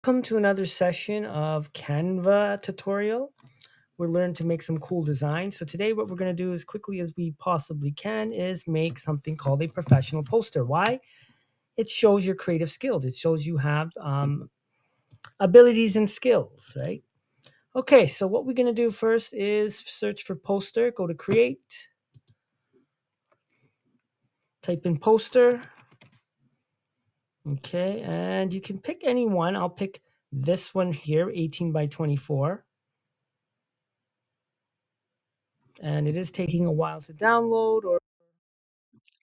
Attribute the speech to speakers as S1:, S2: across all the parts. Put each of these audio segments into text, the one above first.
S1: Welcome to another session of Canva tutorial. We're learning to make some cool designs. So today what we're going to do as quickly as we possibly can is make something called a professional poster. Why? It shows your creative skills. It shows you have abilities and skills, right? Okay, so what we're going to do first is search for poster, go to create, type in poster. Okay, and you can pick any one. I'll pick this one here, 18 by 24. And it is taking a while to download. Or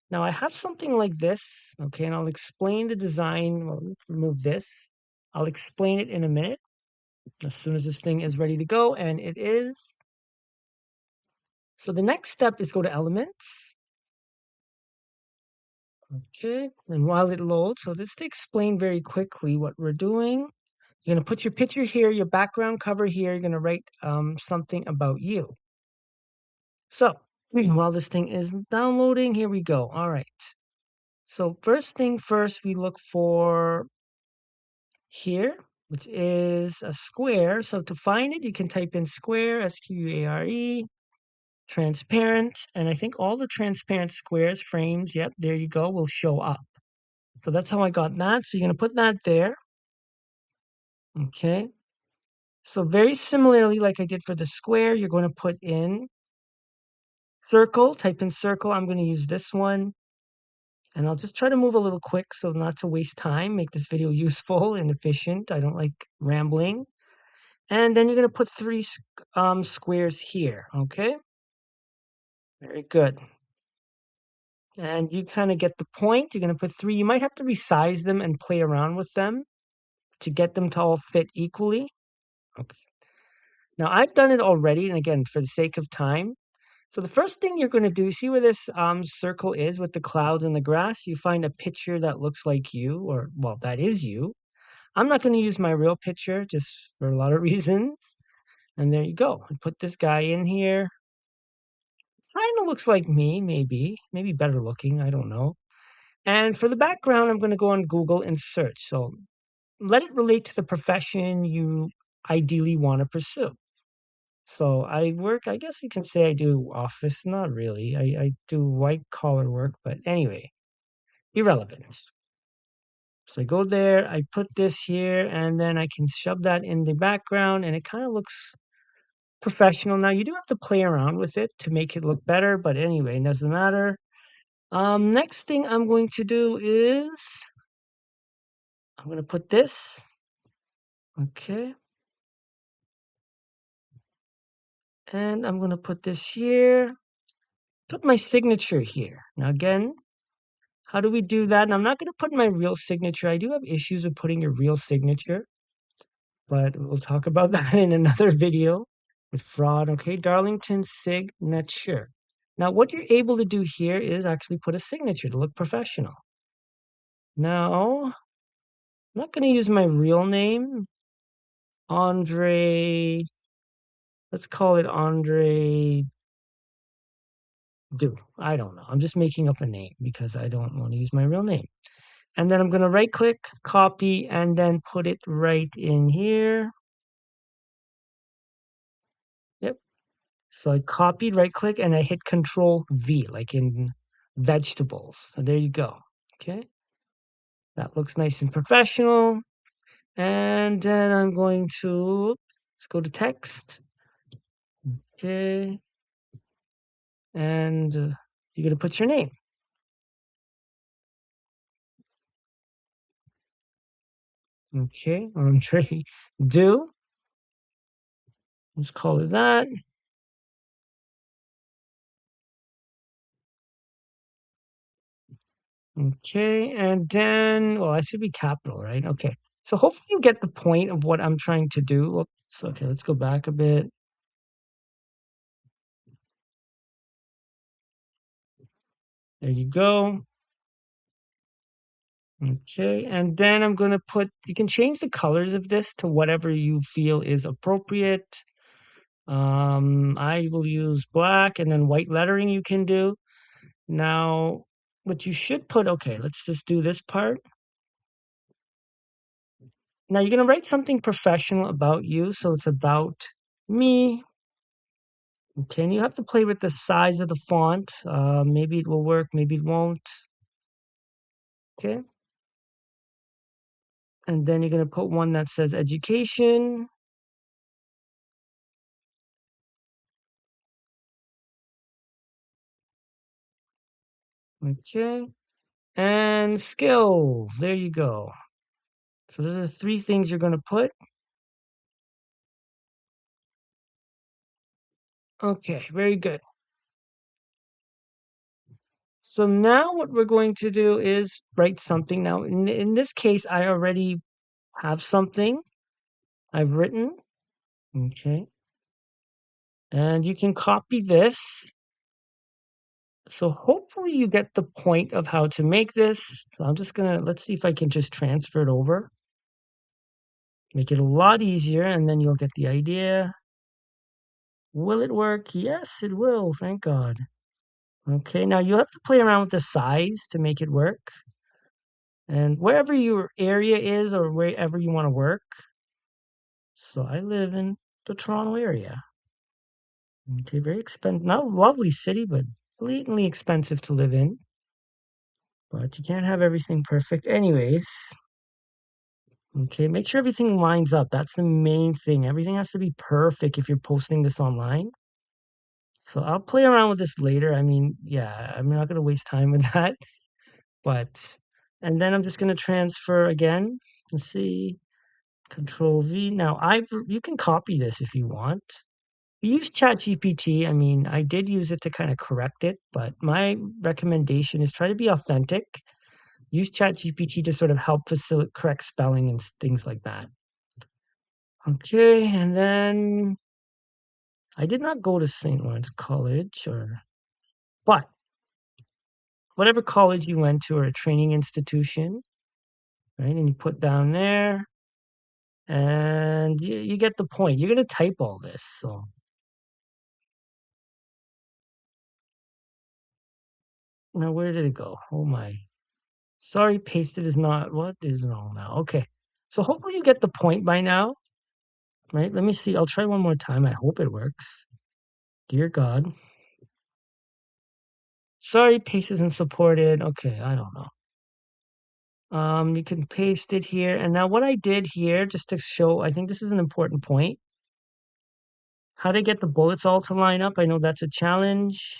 S1: now I have something like this, okay, and I'll explain the design. Well, let's remove this. I'll explain it in a minute as soon as this thing is ready to go, and it is. So the next step is go to Elements. Okay, and while it loads, so just to explain very quickly what we're doing, you're going to put your picture here, your background cover here. You're going to write something about you. So while this thing is downloading, here we go. All right. So first thing first, we look for here, which is a square. So to find it, you can type in square, SQUARE, transparent, and I think all the transparent squares, frames, yep, there you go, will show up. So that's how I got that. So you're going to put that there. Okay. So very similarly, like I did for the square, you're going to put in circle, type in circle. I'm going to use this one. And I'll just try to move a little quick so not to waste time, make this video useful and efficient. I don't like rambling. And then you're going to put three squares here, okay? Very good. And you kind of get the point. You're going to put three. You might have to resize them and play around with them to get them to all fit equally. Okay. Now, I've done it already, and again, for the sake of time. So the first thing you're going to do, see where this circle is with the clouds and the grass? You find a picture that looks like you, or, well, that is you. I'm not going to use my real picture just for a lot of reasons. And there you go. I put this guy in here. Kind of looks like me, maybe better looking. I don't know. And for the background, I'm going to go on Google and search. So let it relate to the profession you ideally want to pursue. So I work, I guess you can say I do office, not really. I do white collar work, but anyway, irrelevant. So I go there, I put this here, and then I can shove that in the background, and it kind of looks professional. Now you do have to play around with it to make it look better, but anyway, it doesn't matter. Next thing I'm going to do is I'm going to put this. Okay. And I'm going to put this here. Put my signature here. Now again, how do we do that? And I'm not going to put my real signature. I do have issues with putting a real signature, but we'll talk about that in another video with fraud. Okay, Darlington signature. Now, what you're able to do here is actually put a signature to look professional. Now, I'm not going to use my real name, Andre. Let's call it Andre Do. I don't know. I'm just making up a name because I don't want to use my real name. And then I'm going to right click, copy, and then put it right in here. Yep. So I copied, right click, and I hit Control V, like in vegetables. So there you go. Okay. That looks nice and professional. And then I'm going to, let's go to text. Okay. And you're going to put your name. Okay. Andre Do. Let's call it that. Okay, and then, well, that should be capital, right? Okay. So hopefully you get the point of what I'm trying to do. Oops. Okay, let's go back a bit. There you go. Okay, and then I'm going to put, you can change the colors of this to whatever you feel is appropriate. I will use black and then white lettering you can do. Now, what you should put, okay, let's just do this part. Now you're going to write something professional about you. So it's about me. Okay, and you have to play with the size of the font. Maybe it will work, maybe it won't. Okay. And then you're going to put one that says education. Okay. And skills. There you go. So those are the three things you're going to put. Okay, very good. So now what we're going to do is write something. Now, in this case, I already have something I've written. Okay. And you can copy this. So hopefully you get the point of how to make this. So I'm just gonna, let's see if I can just transfer it over. Make it a lot easier and then you'll get the idea. Will it work? Yes, it will. Thank God. Okay, now you have to play around with the size to make it work. And wherever your area is or wherever you want to work. So I live in the Toronto area. Okay, very expensive, not a lovely city, but blatantly expensive to live in. But you can't have everything perfect anyways. Okay, make sure everything lines up. That's the main thing. Everything has to be perfect if you're posting this online. So I'll play around with this later. I mean, yeah, I'm not going to waste time with that. But, and then I'm just going to transfer again. Let's see, Control V. Now, you can copy this if you want. Use ChatGPT. I mean, I did use it to kind of correct it, but my recommendation is try to be authentic. Use ChatGPT to sort of help facilitate correct spelling and things like that. Okay, and then I did not go to St. Lawrence College but whatever college you went to or a training institution, right? And you put down there and you get the point. You're going to type all this. So now where did it go? Oh my. Sorry, pasted is not, what is wrong now? Okay. So hopefully you get the point by now, right? Let me see. I'll try one more time. I hope it works. Dear God. Sorry, paste isn't supported. Okay, I don't know. You can paste it here. And now what I did here, just to show, I think this is an important point. How to get the bullets all to line up. I know that's a challenge.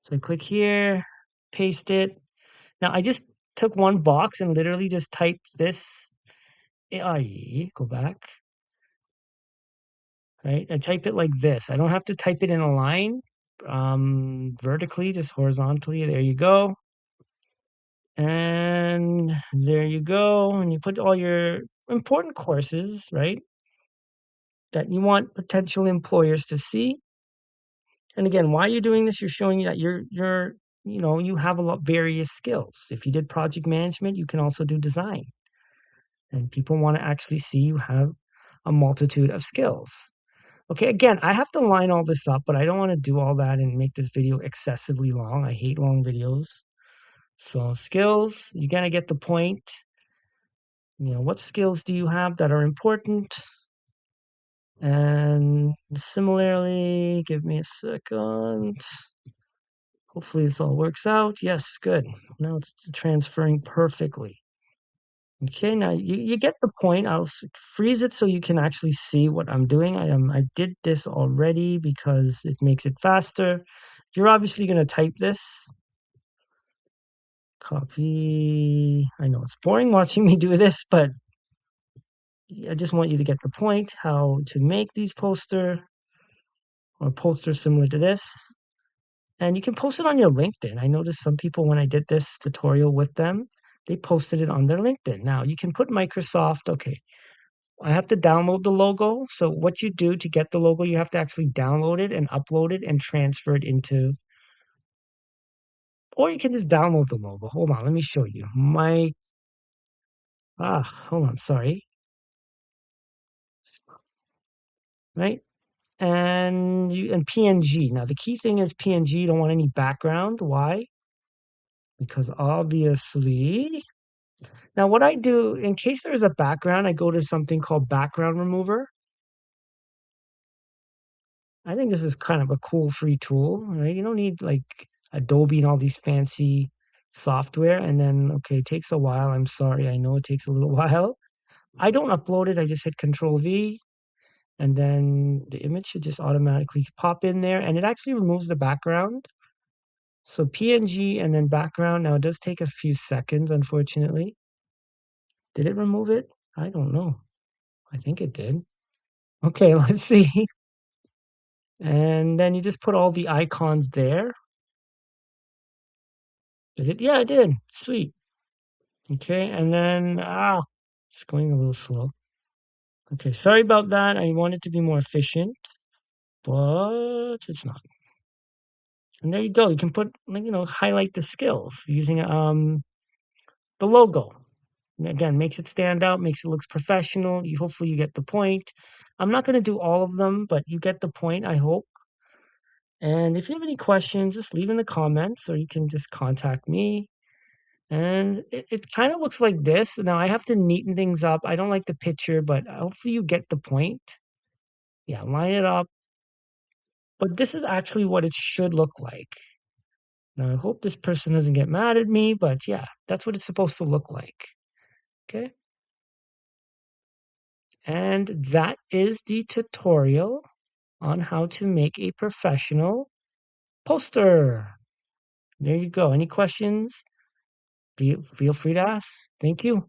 S1: So I click here, paste it. Now I just took one box and literally just typed this. Go back. Right? I type it like this. I don't have to type it in a line vertically, just horizontally. There you go. And there you go. And you put all your important courses, right? That you want potential employers to see. And again, why you're doing this, you're showing that you have a lot various skills. If you did project management, you can also do design. And people want to actually see you have a multitude of skills. Okay, again, I have to line all this up, but I don't want to do all that and make this video excessively long. I hate long videos. So skills, you're gonna get the point. What skills do you have that are important? And similarly, give me a second. Hopefully this all works out. Yes, good. Now it's transferring perfectly. Okay, now you get the point. I'll freeze it so you can actually see what I'm doing. I did this already because it makes it faster. You're obviously going to type this. Copy. I know it's boring watching me do this, but I just want you to get the point, how to make these posters similar to this. And you can post it on your LinkedIn. I noticed some people, when I did this tutorial with them, they posted it on their LinkedIn. Now you can put Microsoft. Okay, I have to download the logo. So what you do to get the logo, you have to actually download it and upload it and transfer it into, or you can just download the logo. Hold on, let me show you. Hold on, sorry. Right? And PNG. Now the key thing is PNG, you don't want any background. Why? Because obviously Now, what I do, in case there is a background, I go to something called background remover. I think this is kind of a cool free tool, right? You don't need like Adobe and all these fancy software. And then, okay, it takes a while. I'm sorry. I know it takes a little while. I don't upload it. I just hit Control V, and then the image should just automatically pop in there, and it actually removes the background. So PNG and then background. Now it does take a few seconds, unfortunately. Did it remove it? I don't know. I think it did. Okay, let's see. And then you just put all the icons there. Did it? Yeah, it did. Sweet. Okay, and then, it's going a little slow. Okay, sorry about that. I want it to be more efficient, but it's not. And there you go. You can put, like, highlight the skills using the logo. And again, makes it stand out, makes it looks professional. Hopefully you get the point. I'm not going to do all of them, but you get the point, I hope. And if you have any questions, just leave in the comments, or you can just contact me. And it kind of looks like this. Now I have to neaten things up. I don't like the picture, but hopefully you get the point. Yeah, line it up. But this is actually what it should look like. Now I hope this person doesn't get mad at me, but yeah, that's what it's supposed to look like. Okay. And that is the tutorial on how to make a professional poster. There you go. Any questions? Feel free to ask. Thank you.